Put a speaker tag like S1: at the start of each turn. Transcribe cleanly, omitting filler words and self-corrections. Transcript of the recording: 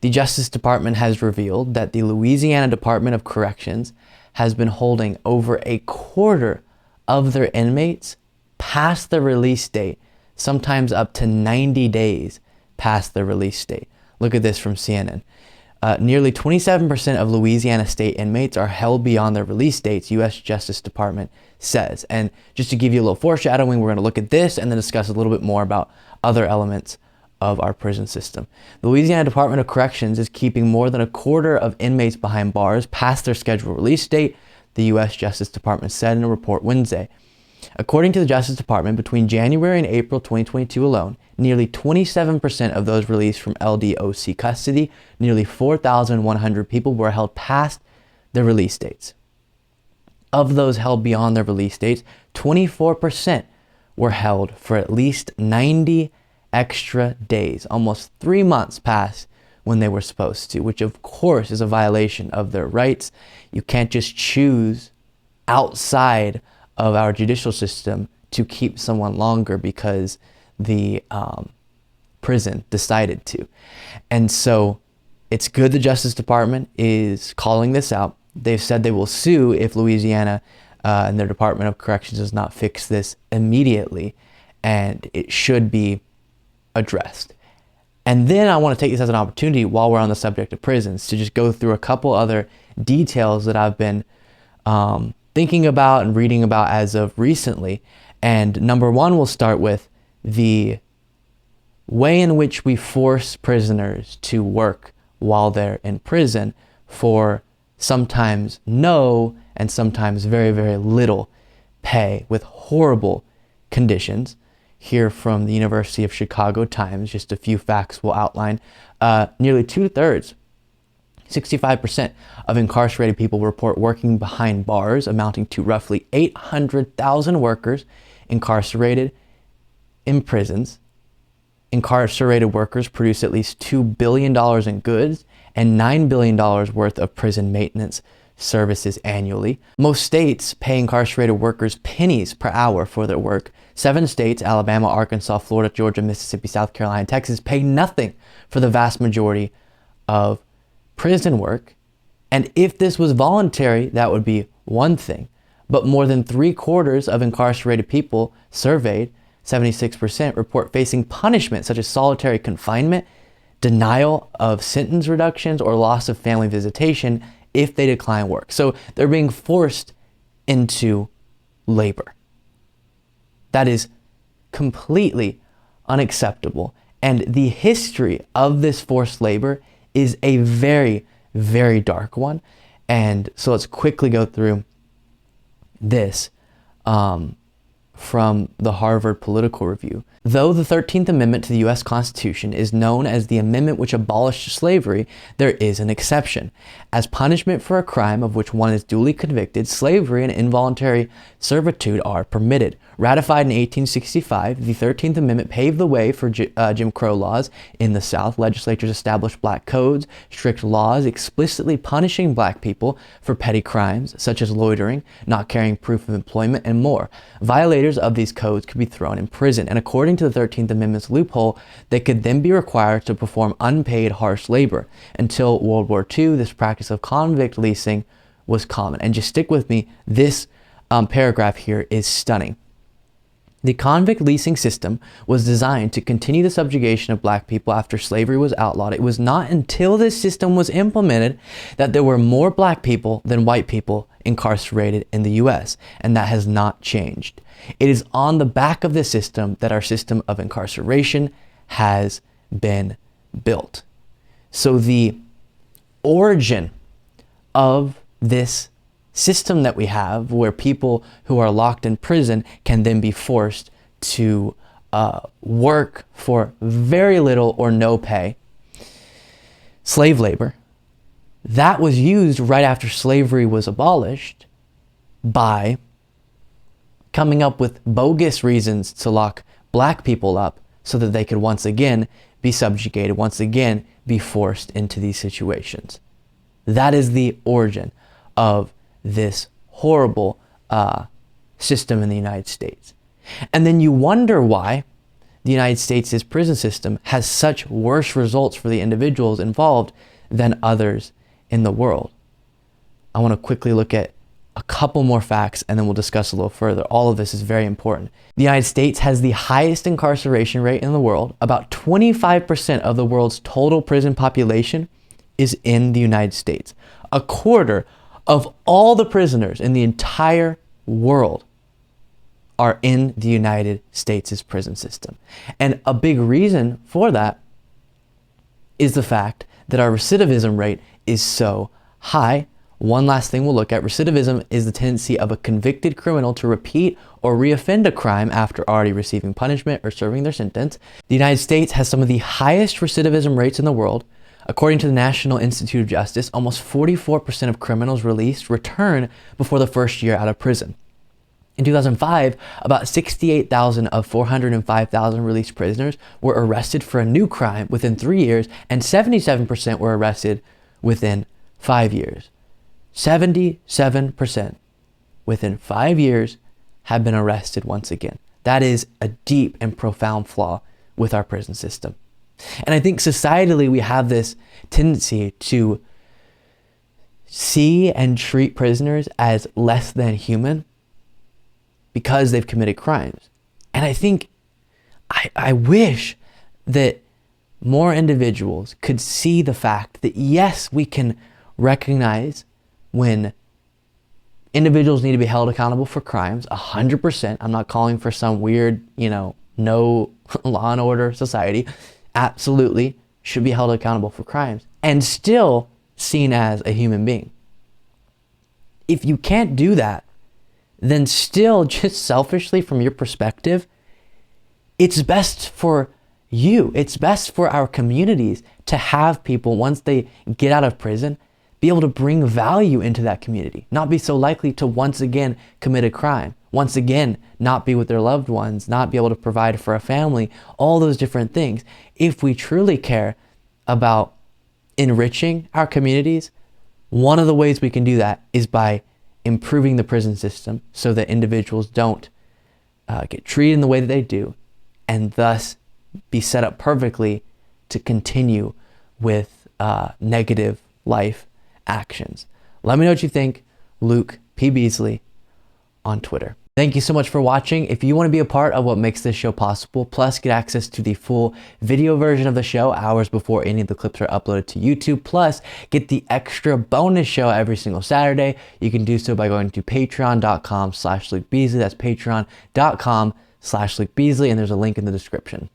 S1: The Justice Department has revealed that the Louisiana Department of Corrections has been holding over a quarter of their inmates past the release date, sometimes up to 90 days past the release date. Look at this from CNN. Nearly 27% of Louisiana state inmates are held beyond their release dates, U.S. Justice Department says. And just to give you a little foreshadowing, we're going to look at this and then discuss a little bit more about other elements of our prison system. The Louisiana Department of Corrections is keeping more than a quarter of inmates behind bars past their scheduled release date, the U.S. Justice Department said in a report Wednesday. According to the Justice Department, between January and April 2022 alone, nearly 27% of those released from LDOC custody, nearly 4,100 people, were held past their release dates. Of those held beyond their release dates, 24% were held for at least 90 extra days, almost 3 months past when they were supposed to, which of course is a violation of their rights. You can't just choose outside of our judicial system to keep someone longer because the prison decided to. And so it's good the Justice Department is calling this out. They've said they will sue if Louisiana and their Department of Corrections does not fix this immediately, and it should be addressed. And then I want to take this as an opportunity while we're on the subject of prisons to just go through a couple other details that I've been thinking about and reading about as of recently. And number one, we'll start with the way in which we force prisoners to work while they're in prison for sometimes no and sometimes very, very little pay with horrible conditions. Here from the University of Chicago Times, just a few facts we'll outline. Nearly 2/3, 65% of incarcerated people report working behind bars, amounting to roughly 800,000 workers incarcerated in prisons. Incarcerated workers produce at least $2 billion in goods and $9 billion worth of prison maintenance services annually. Most states pay incarcerated workers pennies per hour for their work. 7 states, Alabama, Arkansas, Florida, Georgia, Mississippi, South Carolina, and Texas, pay nothing for the vast majority of prison work. And if this was voluntary, that would be one thing. But more than 3/4 of incarcerated people surveyed, 76%, report facing punishment such as solitary confinement, denial of sentence reductions, or loss of family visitation if they decline work. So they're being forced into labor. That is completely unacceptable. And the history of this forced labor is a very, very dark one. And so let's quickly go through this from the Harvard Political Review. Though the 13th Amendment to the U.S. Constitution is known as the amendment which abolished slavery, there is an exception. As punishment for a crime of which one is duly convicted, slavery and involuntary servitude are permitted. Ratified in 1865, the 13th Amendment paved the way for Jim Crow laws in the South. Legislatures established black codes, strict laws explicitly punishing black people for petty crimes such as loitering, not carrying proof of employment, and more. Violators of these codes could be thrown in prison, and according to the 13th Amendment's loophole, they could then be required to perform unpaid harsh labor. Until World War II, this practice of convict leasing was common. And just stick with me, this paragraph here is stunning. The convict leasing system was designed to continue the subjugation of black people after slavery was outlawed. It was not until this system was implemented that there were more black people than white people incarcerated in the U.S., and that has not changed. It is on the back of this system that our system of incarceration has been built. So the origin of this system that we have, where people who are locked in prison can then be forced to work for very little or no pay, slave labor, that was used right after slavery was abolished by coming up with bogus reasons to lock black people up so that they could once again be subjugated, once again be forced into these situations. That is the origin of this horrible system in the United States. And then you wonder why the United States' prison system has such worse results for the individuals involved than others in the world. I want to quickly look at a couple more facts and then we'll discuss a little further. All of this is very important. The United States has the highest incarceration rate in the world. About 25% of the world's total prison population is in the United States. A quarter of all the prisoners in the entire world are in the United States' prison system. And a big reason for that is the fact that our recidivism rate is so high. One last thing we'll look at, recidivism is the tendency of a convicted criminal to repeat or reoffend a crime after already receiving punishment or serving their sentence. The United States has some of the highest recidivism rates in the world. According to the National Institute of Justice, almost 44% of criminals released return before the first year out of prison. In 2005, about 68,000 of 405,000 released prisoners were arrested for a new crime within 3 years, and 77% were arrested within 5 years. 77% within 5 years have been arrested once again. That is a deep and profound flaw with our prison system. And I think societally we have this tendency to see and treat prisoners as less than human because they've committed crimes. And I think, I wish that more individuals could see the fact that yes, we can recognize when individuals need to be held accountable for crimes, 100%. I'm not calling for some weird, no law and order society. Absolutely should be held accountable for crimes and still seen as a human being. If you can't do that, then still just selfishly from your perspective, it's best for you. It's best for our communities to have people, once they get out of prison, be able to bring value into that community, not be so likely to once again commit a crime, once again not be with their loved ones, not be able to provide for a family, all those different things. If we truly care about enriching our communities, one of the ways we can do that is by improving the prison system so that individuals don't get treated in the way that they do, and thus be set up perfectly to continue with negative life actions. Let me know what you think. Luke P. Beasley on Twitter. Thank you so much for watching. If you want to be a part of what makes this show possible, plus get access to the full video version of the show hours before any of the clips are uploaded to YouTube, plus get the extra bonus show every single Saturday, you can do so by going to patreon.com/Luke Beasley. That's patreon.com/Luke Beasley, and there's a link in the description.